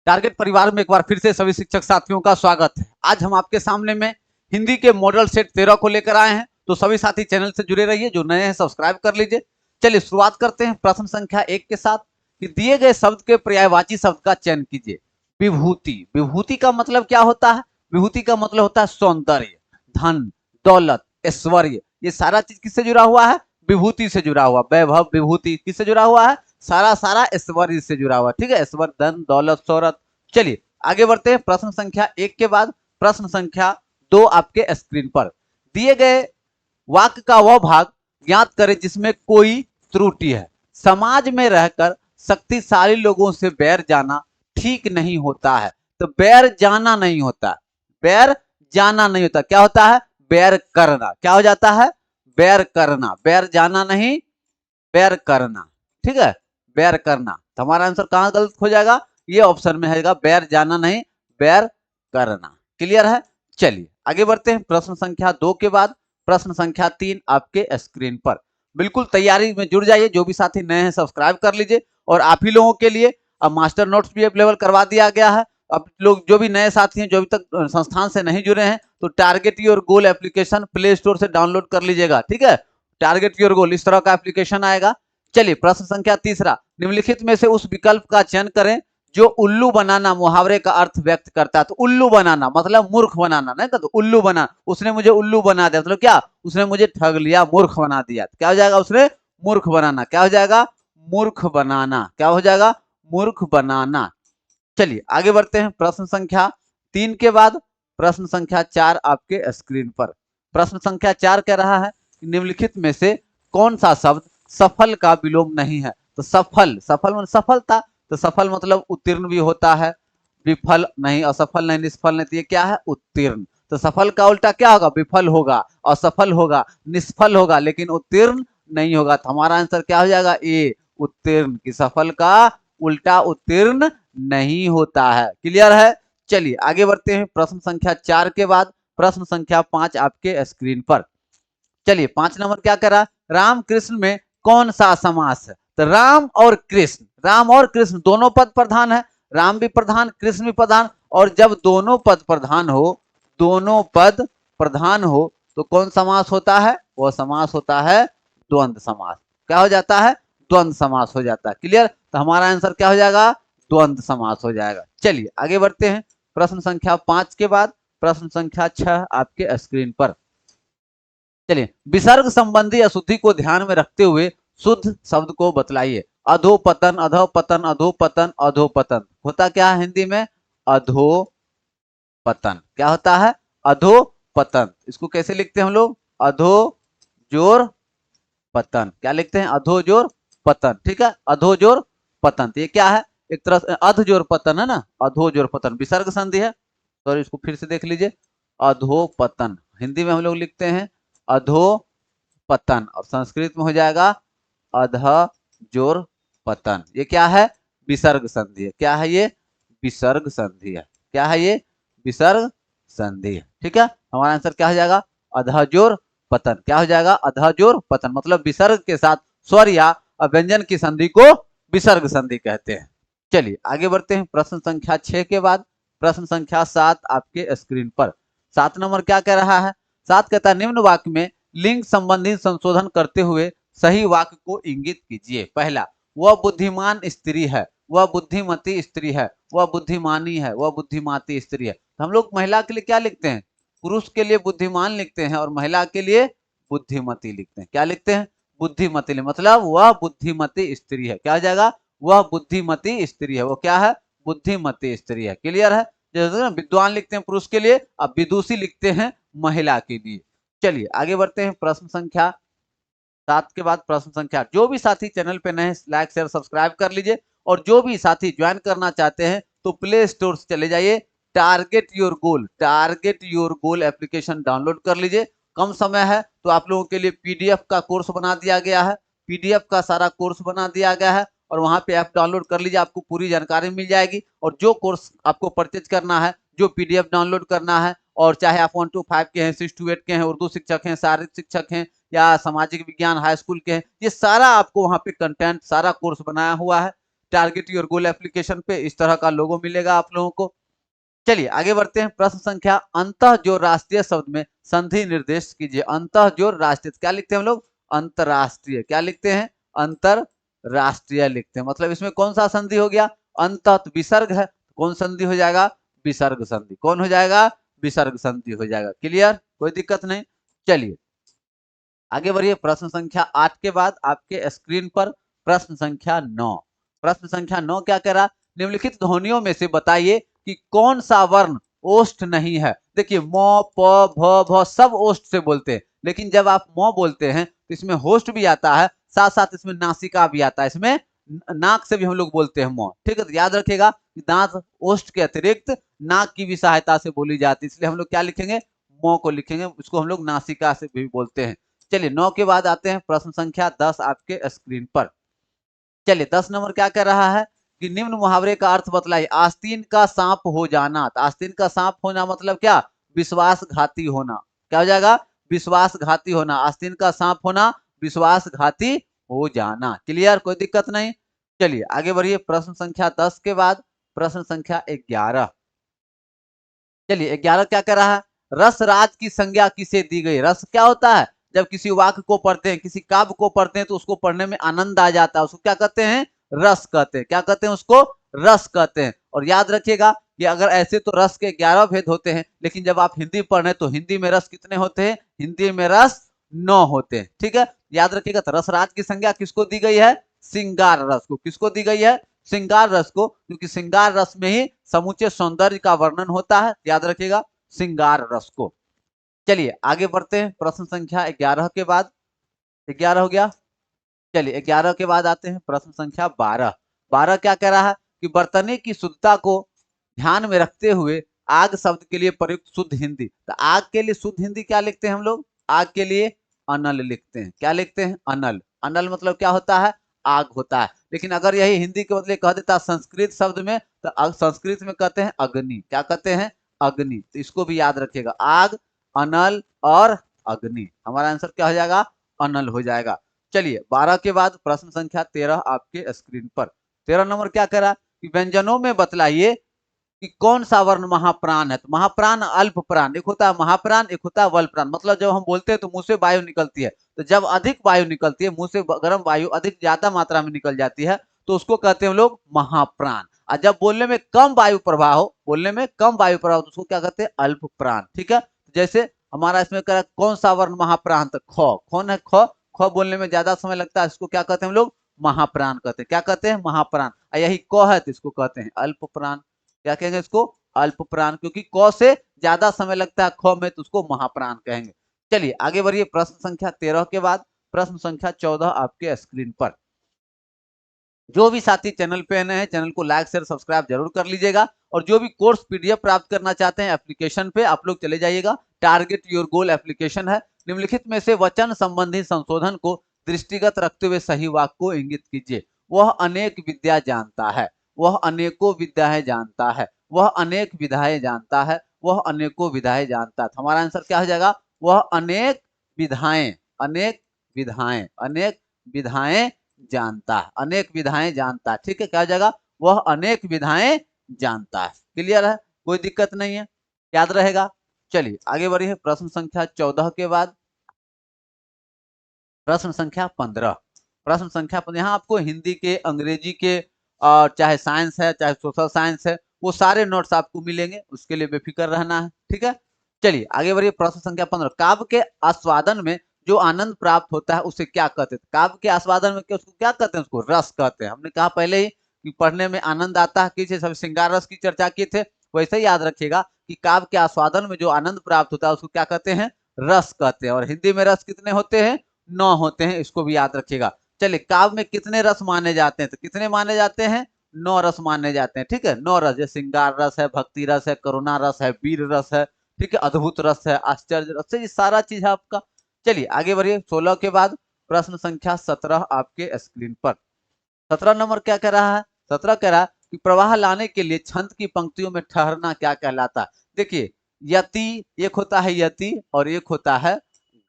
Target परिवार में एक बार फिर से सभी शिक्षक साथियों का स्वागत है। आज हम आपके सामने में हिंदी के मॉडल सेट 13 को लेकर आए हैं, तो सभी साथी चैनल से जुड़े रहिए, जो नए हैं सब्सक्राइब कर लीजिए। चलिए शुरुआत करते हैं प्रश्न संख्या 1 के साथ कि दिए गए शब्द के पर्यायवाची शब्द का चयन कीजिए। विभूति, विभूति का मतलब क्या होता है? विभूति का मतलब होता है सौंदर्य, धन, दौलत, ऐश्वर्य। ये सारा चीज किससे जुड़ा हुआ है? विभूति से जुड़ा हुआ। वैभव, विभूति किससे जुड़ा हुआ है? सारा ऐश्वर्य से जुड़ा हुआ। ठीक है, ऐश्वर्य, धन, दौलत, शोहरत। चलिए आगे बढ़ते हैं। प्रश्न संख्या 1 के बाद प्रश्न संख्या 2 आपके स्क्रीन पर। दिए गए वाक्य का वह भाग ज्ञात करें जिसमें कोई त्रुटि है। समाज में रहकर शक्तिशाली लोगों से बैर जाना ठीक नहीं होता है। तो बैर जाना नहीं होता, बैर जाना नहीं होता, क्या होता है? बैर करना। क्या हो जाता है? बैर करना। बैर जाना नहीं, बैर करना। ठीक है, बैर करना। तो हमारा आंसर कहां गलत हो जाएगा? ये ऑप्शन में है, बैर जाना नहीं, बैर करना। क्लियर है? चलिए आगे बढ़ते हैं। प्रश्न संख्या 2 के बाद प्रश्न संख्या 3 आपके स्क्रीन पर। बिल्कुल तैयारी में जुड़ जाइए। जो भी साथी नए हैं सब्सक्राइब कर लीजिए। और आप ही लोगों के लिए अब मास्टर नोट्स भी अवेलेबल करवा दिया गया है। अब लोग जो भी नए साथी हैं, जो अभी तक संस्थान से नहीं जुड़े हैं, तो target your goal application play store से डाउनलोड कर लीजिएगा। ठीक है, टारगेट योर गोल इस तरह का एप्लीकेशन आएगा। चलिए प्रश्न संख्या 3, निम्नलिखित में से उस विकल्प का चयन करें जो उल्लू बनाना मुहावरे का अर्थ व्यक्त करता है। तो उल्लू बनाना मतलब मूर्ख बनाना, नहीं तो उल्लू बना, उसने मुझे उल्लू बना दिया, मतलब क्या? उसने मुझे ठग लिया, मूर्ख बना दिया। क्या हो जाएगा? उसने मूर्ख बनाना। क्या हो जाएगा? मूर्ख बनाना। क्या हो जाएगा? मूर्ख बनाना। चलिए आगे बढ़ते हैं। प्रश्न संख्या 3 के बाद प्रश्न संख्या 4 आपके स्क्रीन पर। प्रश्न संख्या 4 कह रहा है कि निम्नलिखित में से कौन सा शब्द सफल का विलोम नहीं है? तो सफल, सफल मतलब सफलता। तो सफल मतलब उत्तीर्ण भी होता है, विफल नहीं, असफल नहीं, निष्फल नहीं। तो ये क्या है? उत्तीर्ण। तो सफल का उल्टा क्या होगा? विफल होगा, असफल होगा, निष्फल होगा, लेकिन उत्तीर्ण नहीं होगा। तो हमारा आंसर क्या हो जाएगा? ए, उत्तीर्ण। की सफल का उल्टा उत्तीर्ण नहीं होता है। क्लियर है? चलिए आगे बढ़ते हैं। प्रश्न संख्या 4 के बाद प्रश्न संख्या 5 आपके स्क्रीन पर। चलिए 5 नंबर क्या कह रहा? राम कृष्ण में कौन सा समास है? तो राम और कृष्ण, राम और कृष्ण दोनों पद प्रधान है। राम भी प्रधान, कृष्ण भी प्रधान। और जब दोनों पद प्रधान हो, दोनों पद प्रधान हो, तो कौन समास होता है? वह समास होता है द्वंद्व समास। क्या हो जाता है? द्वंद्व समास हो जाता है। क्लियर? तो हमारा आंसर क्या हो जाएगा? द्वंद्व समास हो जाएगा। चलिए आगे बढ़ते हैं। प्रश्न संख्या 5 के बाद प्रश्न संख्या 6 आपके स्क्रीन पर। चलिए, विसर्ग संबंधी अशुद्धि को ध्यान में रखते हुए शुद्ध शब्द को बतलाइए। अधोपतन, अधोपतन, अधोपतन, अधोपतन। होता क्या है हिंदी में? अधोपतन। क्या होता है? अधोपतन। इसको कैसे लिखते हैं हम लोग? अधो जोर पतन। क्या लिखते हैं? अधो जोर पतन। ठीक है, अधो जोर पतन। तो ये क्या है? एक तरह से अध जोर पतन है ना, अधो जोर पतन विसर्ग संधि है। तो इसको फिर से देख लीजिए। अधोपतन हिंदी में हम लोग लिखते हैं अधो पतन, और संस्कृत में हो जाएगा अध जोर पतन। ये क्या है? विसर्ग संधि है। क्या है ये? विसर्ग संधि है। क्या है ये? विसर्ग संधि है। ठीक है, हमारा आंसर क्या हो जाएगा? अधजोर पतन। क्या हो जाएगा? अधजोर पतन मतलब विसर्ग के साथ स्वर या व्यंजन की संधि को विसर्ग संधि कहते हैं। चलिए आगे बढ़ते हैं। प्रश्न संख्या 6 के बाद प्रश्न संख्या 7 आपके स्क्रीन पर। 7 नंबर क्या कह रहा है? 7 कहता है निम्न वाक्य में लिंग संबंधी संशोधन करते हुए सही वाक्य को इंगित कीजिए। पहला, वह बुद्धिमान स्त्री है, वह बुद्धिमती स्त्री है, वह बुद्धिमानी है, वह बुद्धिमाती स्त्री है। तो हम लोग महिला के लिए क्या लिखते हैं? पुरुष के लिए बुद्धिमान लिखते हैं और महिला के लिए बुद्धिमती लिखते हैं। क्या लिखते हैं? बुद्धिमती, मतलब वह बुद्धिमती स्त्री है। क्या हो जाएगा? वह बुद्धिमती स्त्री है। वो क्या है? बुद्धिमती स्त्री है। क्लियर है? जैसे विद्वान लिखते हैं पुरुष के लिए, अब विदुषी लिखते हैं महिला के लिए। चलिए आगे बढ़ते हैं। प्रश्न संख्या 7 के बाद प्रश्न संख्या 8। जो भी साथी चैनल पे नए लाइक शेयर सब्सक्राइब कर लीजिए, और जो भी साथी ज्वाइन करना चाहते हैं तो प्ले स्टोर से चले जाइए, target your goal, target your goal application download कर लीजिए। कम समय है तो आप लोगों के लिए पीडीएफ का कोर्स बना दिया गया है, पीडीएफ का सारा कोर्स बना दिया गया है, और वहां पे ऐप डाउनलोड कर लीजिए, आपको पूरी जानकारी मिल जाएगी। और जो कोर्स आपको परचेज करना है, जो पीडीएफ डाउनलोड करना है, और चाहे आप 1 to 5 के हैं, 6 to 8 के हैं, उर्दू शिक्षक हैं, शारीरिक शिक्षक हैं, या सामाजिक विज्ञान हाई स्कूल के हैं, ये सारा आपको वहां पे कंटेंट, सारा कोर्स बनाया हुआ है। टारगेट योर गोल एप्लीकेशन पे इस तरह का लोगो मिलेगा आप लोगों को। चलिए आगे बढ़ते हैं। प्रश्न संख्या अंतः जोड़ राष्ट्रीय शब्द में संधि निर्देश कीजिए। अंतः जोड़ राष्ट्रीय क्या लिखते हैं हम लोग? अंतरराष्ट्रीय। क्या लिखते हैं? अंतरराष्ट्रीय लिखते हैं। मतलब इसमें कौन सा संधि हो गया? अंतः विसर्ग है, कौन संधि हो जाएगा? विसर्ग संधि। कौन हो जाएगा? विसर्ग संधि हो जाएगा। क्लियर? कोई दिक्कत नहीं। चलिए आगे बढ़िए। प्रश्न संख्या 8 के बाद आपके स्क्रीन पर प्रश्न संख्या 9। प्रश्न संख्या 9 क्या कह रहा? निम्नलिखित ध्वनियों में से बताइए कि कौन सा वर्ण ओष्ठ नहीं है। देखिए म, प, भ, भ सब ओष्ठ से बोलते हैं, लेकिन जब आप म बोलते हैं तो इसमें होष्ठ भी आता है, साथ साथ इसमें नासिका भी आता है, इसमें नाक से भी हम लोग बोलते हैं म। ठीक है, तो याद रखिएगा कि दांत ओष्ठ के अतिरिक्त नाक की भी सहायता से बोली जाती है, इसलिए हम लोग क्या लिखेंगे? म को लिखेंगे। उसको हम लोग नासिका से भी बोलते हैं। चलिए 9 के बाद आते हैं प्रश्न संख्या 10 आपके स्क्रीन पर। चलिए 10 नंबर क्या कह रहा है कि निम्न मुहावरे का अर्थ बतलाइए। आस्तीन का सांप हो जाना। तो आस्तीन का सांप होना मतलब क्या? विश्वासघाती होना। क्या हो जाएगा? विश्वासघाती होना। आस्तीन का सांप होना, विश्वासघाती हो जाना। क्लियर? कोई दिक्कत नहीं। चलिए आगे बढ़िए। प्रश्न संख्या 10 के बाद प्रश्न संख्या 11। चलिए 11 क्या कह रहा है? रस राज की संज्ञा किसे दी गई? रस क्या होता है? जब किसी वाक्य को पढ़ते हैं, किसी काव्य को पढ़ते हैं तो उसको पढ़ने में आनंद आ जाता है, उसको क्या कहते हैं? रस कहते हैं। क्या कहते हैं? उसको रस कहते हैं। और याद रखिएगा कि अगर ऐसे तो रस के 11 भेद होते हैं, लेकिन जब आप हिंदी पढ़ रहे हैं तो हिंदी में रस कितने होते हैं? हिंदी में रस 9 होते हैं। ठीक है, याद रखिएगा। तो रस राज की संज्ञा किसको दी गई है? श्रृंगार रस को। किसको दी गई है? श्रृंगार रस को, क्योंकि श्रृंगार रस में ही समूचे सौंदर्य का वर्णन होता है। याद रखिएगा, श्रृंगार रस को। चलिए आगे बढ़ते हैं। प्रश्न संख्या 11 के बाद 11 हो गया। चलिए 11 के बाद आते हैं प्रश्न संख्या 12। 12 क्या कह रहा है कि बर्तने की शुद्धता को ध्यान में रखते हुए आग शब्द के लिए प्रयुक्त शुद्ध हिंदी। तो आग के लिए शुद्ध हिंदी क्या लिखते हैं हम लोग? आग के लिए अनल लिखते हैं। क्या लिखते हैं? अनल। अनल मतलब क्या होता है? आग होता है। लेकिन अगर यही हिंदी के बदले कह देता संस्कृत शब्द में, तो संस्कृत में कहते हैं अग्नि। क्या कहते हैं? अग्नि। तो इसको भी याद रखिएगा, आग, अनल और अग्नि। हमारा आंसर क्या हो जाएगा? अनल हो जाएगा। चलिए 12 के बाद प्रश्न संख्या 13 आपके स्क्रीन पर। 13 नंबर क्या कह रहा कि व्यंजनों में बतलाइए कि कौन सा वर्ण महाप्राण है। तो महाप्राण, अल्प प्राण। एक होता है महाप्राण, एक होता है वल प्राण। मतलब जब हम बोलते हैं तो मुंह से वायु निकलती है, तो जब अधिक वायु निकलती है, मुंह से गर्म वायु अधिक ज्यादा मात्रा में निकल जाती है, तो उसको कहते हैं हम लोग महाप्राण। और जब बोलने में कम वायु प्रवाह हो, बोलने में कम वायु प्रवाह हो, तो उसको क्या कहते हैं? अल्प प्राण। ठीक है, जैसे हमारा इसमें कह कौन सा वर्ण महाप्राण? तो ख। कौन है? ख। ख बोलने में ज्यादा समय लगता है, इसको क्या कहते हैं हम लोग? महाप्राण कहते हैं। क्या कहते हैं? महाप्राण। यही क है तो इसको कहते हैं अल्प प्राण। क्या कहेंगे इसको? अल्प प्राण। क्योंकि क से ज्यादा समय लगता है ख में, तो उसको महाप्राण कहेंगे। चलिए आगे बढ़िए। प्रश्न संख्या 13 के बाद प्रश्न संख्या 14 आपके स्क्रीन पर। जो भी साथी चैनल पे नए हैं, चैनल को लाइक शेयर सब्सक्राइब जरूर कर लीजिएगा। और जो भी कोर्स पीडीएफ प्राप्त करना चाहते हैं, एप्लीकेशन पे आप लोग चले जाइएगा। टारगेट योर गोल एप्लीकेशन है। निम्नलिखित में से वचन संबंधी संशोधन को दृष्टिगत रखते हुए सही वाक्य को इंगित कीजिए। वह अनेक विद्या जानता है, वह अनेकों विद्याएं जानता है, वह अनेक विधाएं जानता है, वह अनेकों विधाएं जानता है। तो हमारा आंसर क्या हो जाएगा? वह अनेक विधाएं, अनेक विधाएं, अनेक विधाएं जानता है। अनेक विधाएं जानता है। ठीक है, क्या हो जाएगा? वह अनेक विधाएं जानता है। क्लियर है? कोई दिक्कत नहीं है, याद रहेगा। चलिए आगे बढ़िए। प्रश्न संख्या 14 के बाद प्रश्न संख्या 15। प्रश्न संख्या 15 यहाँ आपको हिंदी के, अंग्रेजी के, और चाहे साइंस है चाहे सोशल साइंस है, वो सारे नोट्स आपको मिलेंगे, उसके लिए बेफिक्र रहना है। ठीक है, चलिए आगे बढ़िए। प्रश्न संख्या 15। काव्य के आस्वादन में जो आनंद प्राप्त होता है उसे क्या कहते हैं? काव्य के आस्वादन में उसको क्या कहते हैं? उसको रस कहते हैं। हमने कहा पहले ही कि पढ़ने में आनंद आता है, किसी सब श्रृंगार रस की चर्चा किए थे। वैसे ही याद रखिएगा कि काव्य के आस्वादन में जो आनंद प्राप्त होता है उसको क्या कहते हैं? रस कहते हैं। और हिंदी में रस कितने होते हैं? 9 होते हैं, इसको भी याद रखिएगा। चलिए काव्य में कितने रस माने जाते हैं? तो कितने माने जाते हैं? 9 रस माने जाते हैं। ठीक है, 9 रस, जैसे श्रृंगार रस है, भक्ति रस है, करुणा रस है, वीर रस है, ठीक है, अद्भुत रस है, आश्चर्य रस है, ये सारा चीज है आपका। चलिए आगे बढ़िए। 16 के बाद प्रश्न संख्या 17 आपके स्क्रीन पर। 17 नंबर क्या कह रहा है? 17 कह रहा है कि प्रवाह लाने के लिए छंद की पंक्तियों में ठहरना क्या कहलाता है? देखिए यति, एक होता है यति और एक होता है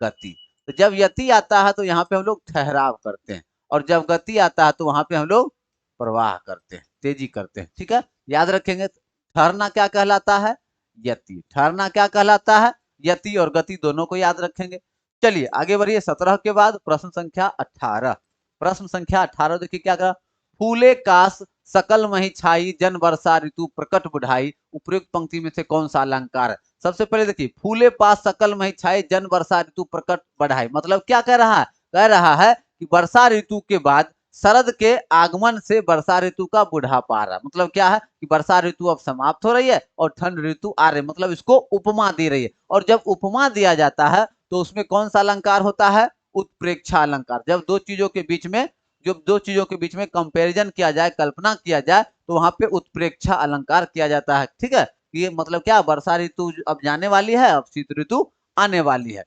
गति। तो जब यति आता है तो यहाँ पे हम लोग ठहराव करते हैं, और जब गति आता है तो वहां पे हम लोग प्रवाह करते हैं, तेजी करते हैं। ठीक है, याद रखेंगे। ठहरना क्या कहलाता है? यति। ठहरना क्या कहलाता है? यति। और गति दोनों को याद रखेंगे। चलिए आगे बढ़िए। 17 के बाद प्रश्न संख्या 18। प्रश्न संख्या 18 देखिए क्या कहा। फूले काश सकल मही छाई, जन वर्षा ऋतु प्रकट बुढ़ाई। उपयुक्त पंक्ति में से कौन सा अलंकार है? सबसे पहले देखिए, फूले पास सकल मही छाई, जन वर्षा ऋतु प्रकट बढ़ाई। मतलब क्या कह रहा है? कह रहा है कि वर्षा ऋतु के बाद शरद के आगमन से वर्षा ऋतु का बुढ़ापा आ रहा है। मतलब क्या है कि वर्षा ऋतु अब समाप्त हो रही है और ठंड ऋतु आ रही है। मतलब इसको उपमा दे रही है। और जब उपमा दिया जाता है तो उसमें कौन सा अलंकार होता है? उत्प्रेक्षा अलंकार। जब दो चीजों के बीच में कंपैरिजन किया जाए, कल्पना किया जाए, तो वहां पे उत्प्रेक्षा अलंकार किया जाता है। ठीक है, ये मतलब क्या, वर्षा ऋतु अब जाने वाली है, अब शीत ऋतु आने वाली है।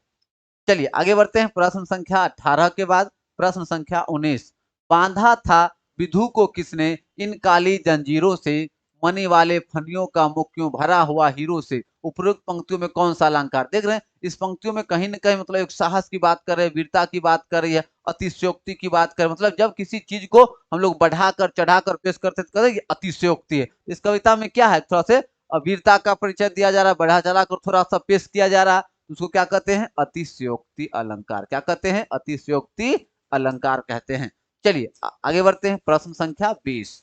चलिए आगे बढ़ते हैं। प्रश्न संख्या 18 के बाद प्रश्न संख्या 19। बांधा था विधु को किसने, इन काली जंजीरों से, मनी वाले फनियों का मुख क्यों भरा हुआ हीरो से। उपरोक्त पंक्तियों में कौन सा अलंकार? देख रहे हैं इस पंक्तियों में कहीं ना कहीं मतलब एक साहस की बात कर रहे हैं, वीरता की बात कर रही है, अतिशयोक्ति की बात कर, मतलब जब किसी चीज को हम लोग बढ़ाकर चढ़ाकर पेश करते तो अतिशयोक्ति है। इस कविता में क्या है, थोड़ा से वीरता का परिचय दिया जा रहा है, बढ़ा चढ़ा कर थोड़ा सा पेश किया जा रहा है। उसको क्या कहते हैं? अतिशयोक्ति अलंकार। क्या कहते हैं? अतिशयोक्ति अलंकार कहते हैं। चलिए आगे बढ़ते हैं। प्रश्न संख्या 20।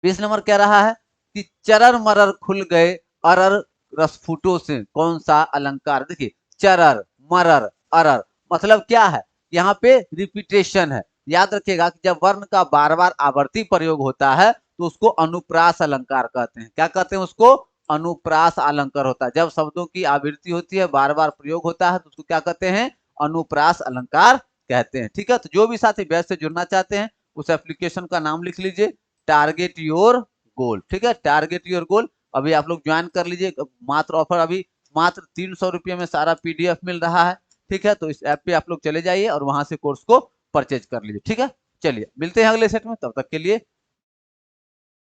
20 नंबर कह रहा है कि चरर मरर खुल गए अरर रसफुटों से, कौन सा अलंकार? देखिए चरर मरर अरर मतलब क्या है? यहाँ पे रिपीटेशन है। याद रखिएगा कि जब वर्ण का बार बार आवर्ती प्रयोग होता है तो उसको अनुप्रास अलंकार कहते हैं। क्या कहते हैं उसको? अनुप्रास अलंकार होता है। जब शब्दों की आवृत्ति होती है, बार बार प्रयोग होता है, तो उसको क्या कहते हैं? अनुप्रास अलंकार कहते हैं। ठीक है, तो जो भी साथी बैच से जुड़ना चाहते हैं उस एप्लीकेशन का नाम लिख लीजिए, टारगेट योर गोल। ठीक है, टारगेट योर गोल। अभी आप लोग ज्वाइन कर लीजिए। मात्र ऑफर अभी मात्र 300 रुपये में सारा पीडीएफ मिल रहा है। ठीक है, तो इस ऐप पे आप लोग चले जाइए और वहां से कोर्स को परचेज कर लीजिए। ठीक है, चलिए मिलते हैं अगले सेट में, तब तक के लिए